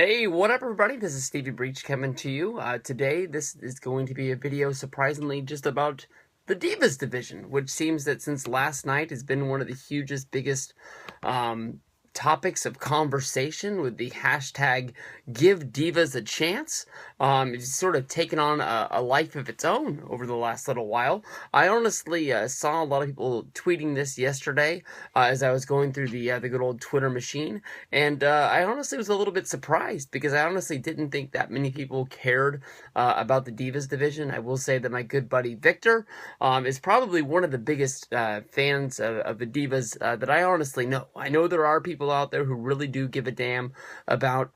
Hey, what up, everybody? This is Stevie Breach coming to you. Today, this is going to be a video, surprisingly, just about the Divas division, which seems that since last night has been one of the hugest, biggest topics of conversation with the hashtag Give Divas a Chance. It's sort of taken on a life of its own over the last little while. I honestly saw a lot of people tweeting this yesterday as I was going through the good old Twitter machine, and I honestly was a little bit surprised because I honestly didn't think that many people cared about the Divas division. I will say that my good buddy Victor is probably one of the biggest fans of the Divas that I honestly know. I know there are people out there who really do give a damn about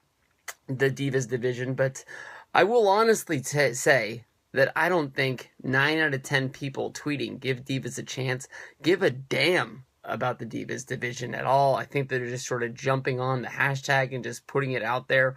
the Divas division, but I will honestly say that I don't think 9 out of 10 people tweeting Give Divas a Chance give a damn about the Divas division at all. I think they're just sort of jumping on the hashtag and just putting it out there.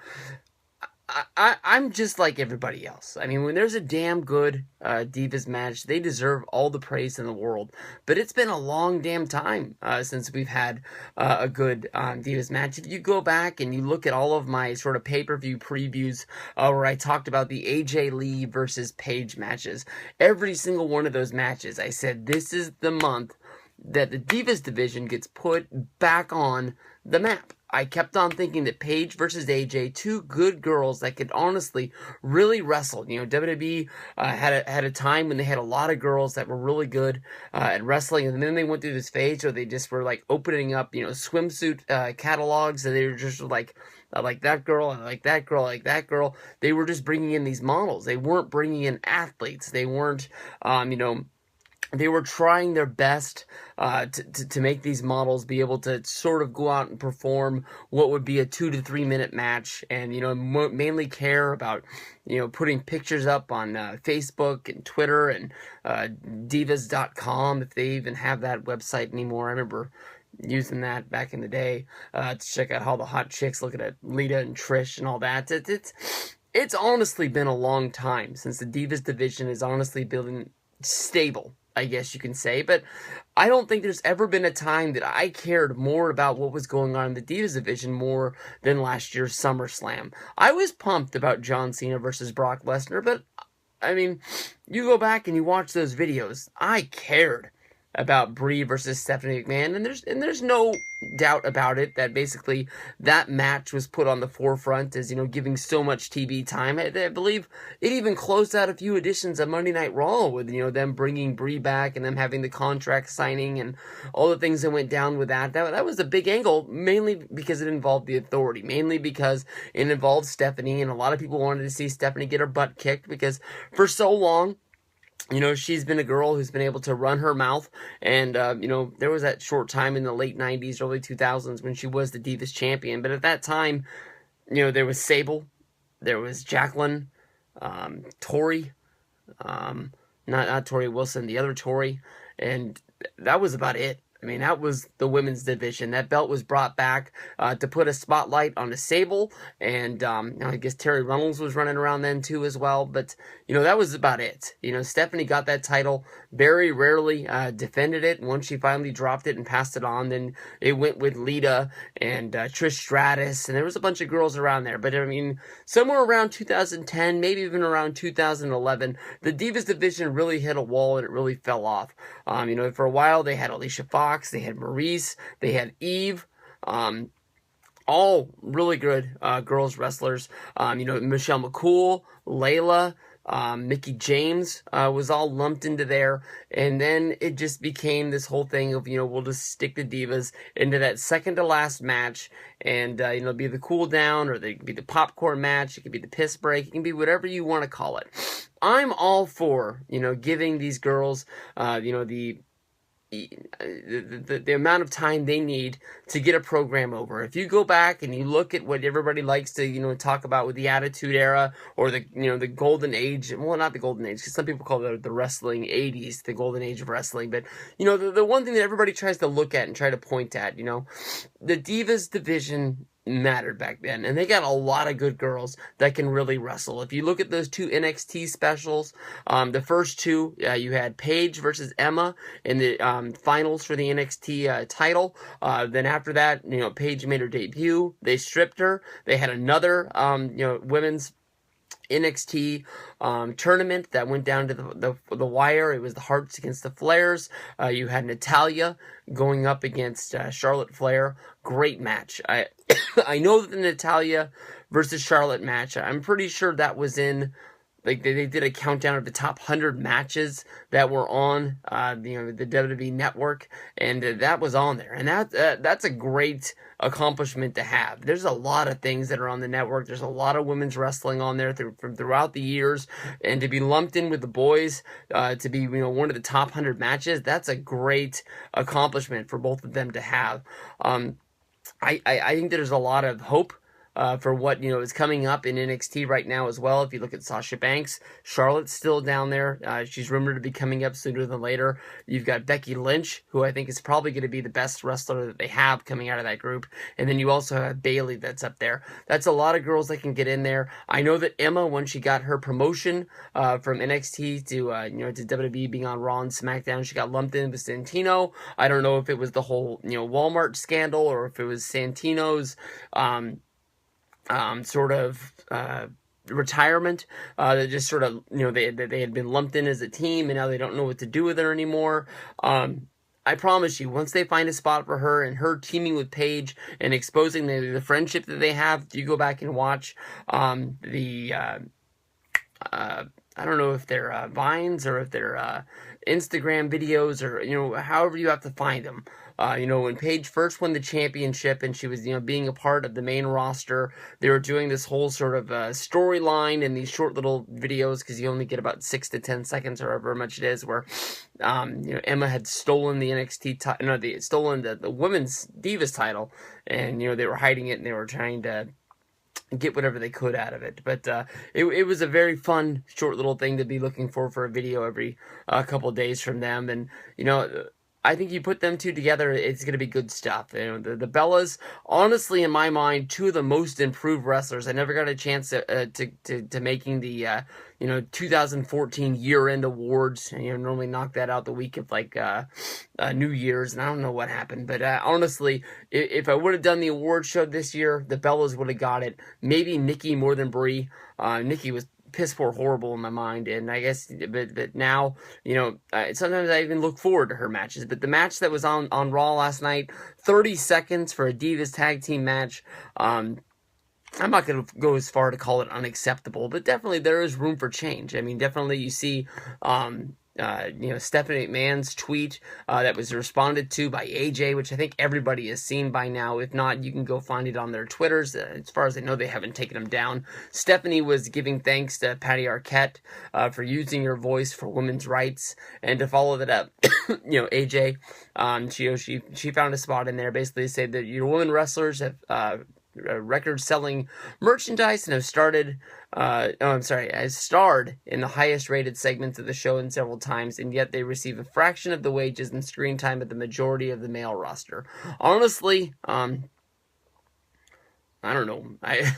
I'm just like everybody else. I mean, when there's a damn good Divas match, they deserve all the praise in the world. But it's been a long damn time since we've had a good Divas match. If you go back and you look at all of my sort of pay-per-view previews where I talked about the AJ Lee versus Paige matches, every single one of those matches, I said this is the month that the Divas division gets put back on the map. I kept on thinking that Paige versus AJ, two good girls that could honestly really wrestle. You know, WWE had a time when they had a lot of girls that were really good at wrestling, and then they went through this phase where they just were like opening up, you know, swimsuit catalogs, and they were just like, I like that girl, I like that girl, I like that girl. They were just bringing in these models. They weren't bringing in athletes. They weren't, they were trying their best to make these models be able to sort of go out and perform what would be a 2 to 3 minute match, and mainly care about putting pictures up on Facebook and Twitter and divas.com, if they even have that website anymore. I remember using that back in the day to check out all the hot chicks, looking at Lita and Trish and all that. It's honestly been a long time since the Divas division has honestly been stable, I guess you can say, but I don't think there's ever been a time that I cared more about what was going on in the Divas division more than last year's SummerSlam. I was pumped about John Cena versus Brock Lesnar, but I mean, you go back and you watch those videos, I cared about Brie versus Stephanie McMahon, and there's no doubt about it that basically that match was put on the forefront as, giving so much TV time. I believe it even closed out a few editions of Monday Night Raw with, them bringing Brie back and them having the contract signing and all the things that went down with that. That was a big angle, mainly because it involved the Authority, mainly because it involved Stephanie, and a lot of people wanted to see Stephanie get her butt kicked because for so long, she's been a girl who's been able to run her mouth, and, there was that short time in the late 90s, early 2000s when she was the Divas champion, but at that time, there was Sable, there was Jacqueline, Tori, not Tori Wilson, the other Tori, and that was about it. I mean, that was the women's division. That belt was brought back to put a spotlight on the Sable, and I guess Terry Runnels was running around then too as well, but, that was about it. Stephanie got that title, very rarely defended it, and once she finally dropped it and passed it on, then it went with Lita and Trish Stratus, and there was a bunch of girls around there, but I mean, somewhere around 2010, maybe even around 2011, the Divas division really hit a wall and it really fell off. For a while they had Alicia Fox, they had Maurice, they had Eve, all really good girls wrestlers. Michelle McCool, Layla, Mickie James was all lumped into there, and then it just became this whole thing of, we'll just stick the Divas into that second to last match, and, be the cool down, or it could be the popcorn match, it could be the piss break, it can be whatever you want to call it. I'm all for, giving these girls, the amount of time they need to get a program over. If you go back and you look at what everybody likes to, talk about with the Attitude Era or the Golden Age, well, not the Golden Age, because some people call it the wrestling 80s, the Golden Age of wrestling, but, the one thing that everybody tries to look at and try to point at, the Divas division mattered back then, and they got a lot of good girls that can really wrestle. If you look at those two NXT specials, the first two, you had Paige versus Emma in the finals for the NXT title. Then after that, Paige made her debut. They stripped her. They had another women's NXT tournament that went down to the wire. It was the Hearts against the Flairs. You had Natalya going up against Charlotte Flair. Great match. I know that the Natalya versus Charlotte match, I'm pretty sure that was in, like, they did a countdown of the top 100 matches that were on the WWE Network, and that was on there. And that's a great accomplishment to have. There's a lot of things that are on the network. There's a lot of women's wrestling on there throughout the years, and to be lumped in with the boys, to be one of the top 100 matches, that's a great accomplishment for both of them to have. I think there's a lot of hope for what is coming up in NXT right now as well. If you look at Sasha Banks, Charlotte's still down there. She's rumored to be coming up sooner than later. You've got Becky Lynch, who I think is probably going to be the best wrestler that they have coming out of that group. And then you also have Bayley that's up there. That's a lot of girls that can get in there. I know that Emma, when she got her promotion from NXT to WWE, being on Raw and SmackDown, she got lumped in with Santino. I don't know if it was the whole Walmart scandal or if it was Santino's sort of retirement, that just sort of, they had been lumped in as a team, and now they don't know what to do with her anymore. I promise you, once they find a spot for her and her teaming with Paige and exposing the friendship that they have, you go back and watch I don't know if they're Vines or if they're Instagram videos, or however you have to find them. When Paige first won the championship and she was being a part of the main roster, they were doing this whole sort of storyline in these short little videos, because you only get about 6 to 10 seconds or however much it is, where Emma had stolen the NXT title, stolen the women's Divas title, and they were hiding it and they were trying to get whatever they could out of it. But it was a very fun short little thing to be looking for a video every couple of days from them. And I think you put them two together, it's going to be good stuff. The Bellas, honestly, in my mind, two of the most improved wrestlers. I never got a chance to making the 2014 year-end awards. Normally knock that out the week of New Year's, and I don't know what happened. But honestly, if I would have done the award show this year, the Bellas would have got it. Maybe Nikki more than Brie. Nikki was piss poor horrible in my mind, and I guess but now sometimes I even look forward to her matches. But the match that was on Raw last night, 30 seconds for a Divas tag team match, I'm not going to go as far to call it unacceptable, but definitely there is room for change. I mean, definitely you see Stephanie McMahon's tweet that was responded to by AJ, which I think everybody has seen by now. If not, you can go find it on their Twitters. As far as I know, they haven't taken them down. Stephanie was giving thanks to Patty Arquette for using your voice for women's rights, and to follow that up, AJ, she found a spot in there, basically said that your women wrestlers have record-selling merchandise and has starred in the highest-rated segments of the show in several times, and yet they receive a fraction of the wages and screen time of the majority of the male roster. Honestly, I don't know. I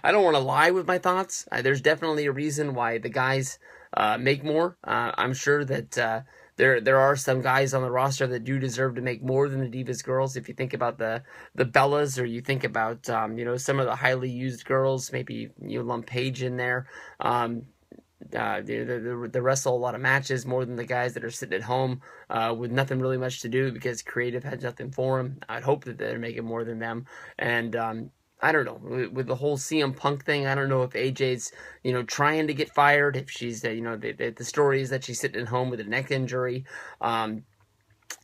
don't want to lie with my thoughts. There's definitely a reason why the guys make more. I'm sure that there are some guys on the roster that do deserve to make more than the Divas girls. If you think about the Bellas, or you think about some of the highly used girls, maybe you lump Paige in there. They wrestle a lot of matches more than the guys that are sitting at home with nothing really much to do because creative had nothing for them. I'd hope that they're making more than them. And I don't know, with the whole CM Punk thing, I don't know if AJ's, trying to get fired, if she's, the story is that she's sitting at home with a neck injury.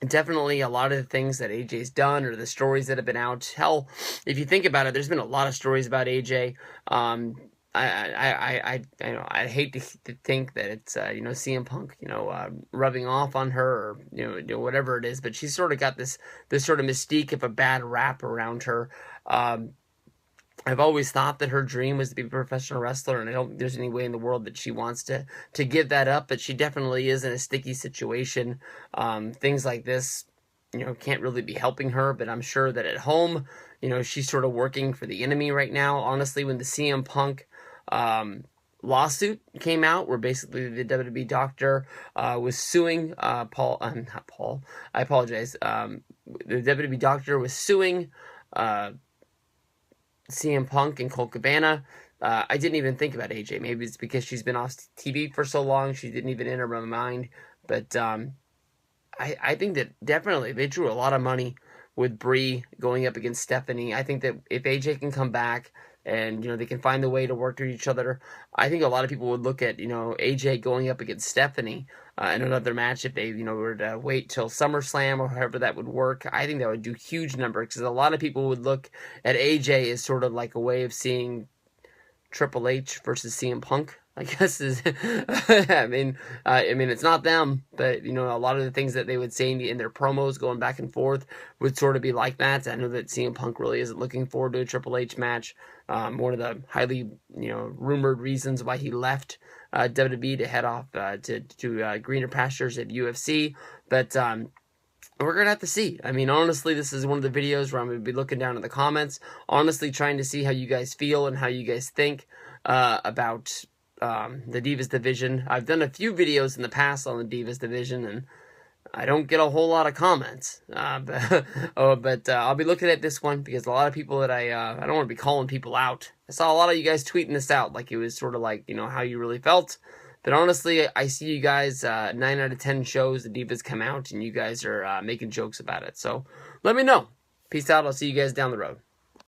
Definitely a lot of the things that AJ's done, or the stories that have been out. Hell, if you think about it, there's been a lot of stories about AJ. I hate to think that it's CM Punk rubbing off on her, or whatever it is, but she's sort of got this sort of mystique of a bad rap around her. I've always thought that her dream was to be a professional wrestler, and I don't think there's any way in the world that she wants to give that up, but she definitely is in a sticky situation. Things like this, can't really be helping her, but I'm sure that at home, she's sort of working for the enemy right now. Honestly, when the CM Punk lawsuit came out, where basically the WWE doctor was suing not Paul. I apologize. The WWE doctor was suing CM Punk and Colt Cabana. I didn't even think about AJ. Maybe it's because she's been off TV for so long, she didn't even enter my mind. But I think that definitely they drew a lot of money with Brie going up against Stephanie. I think that if AJ can come back and they can find the way to work with each other, I think a lot of people would look at AJ going up against Stephanie in another match if they were to wait till SummerSlam or however that would work. I think that would do huge numbers because a lot of people would look at AJ as sort of like a way of seeing Triple H versus CM Punk, I guess is. I mean, it's not them, but a lot of the things that they would say in their promos going back and forth would sort of be like that. I know that CM Punk really isn't looking forward to a Triple H match. One of the highly rumored reasons why he left WWE to head off to greener pastures at UFC, but. We're going to have to see. I mean, honestly, this is one of the videos where I'm going to be looking down in the comments, honestly trying to see how you guys feel and how you guys think about the Divas Division. I've done a few videos in the past on the Divas Division, and I don't get a whole lot of comments. But I'll be looking at this one because a lot of people that I don't want to be calling people out. I saw a lot of you guys tweeting this out like it was sort of like, how you really felt. But honestly, I see you guys, 9 out of 10 shows, the Divas come out, and you guys are making jokes about it. So let me know. Peace out. I'll see you guys down the road.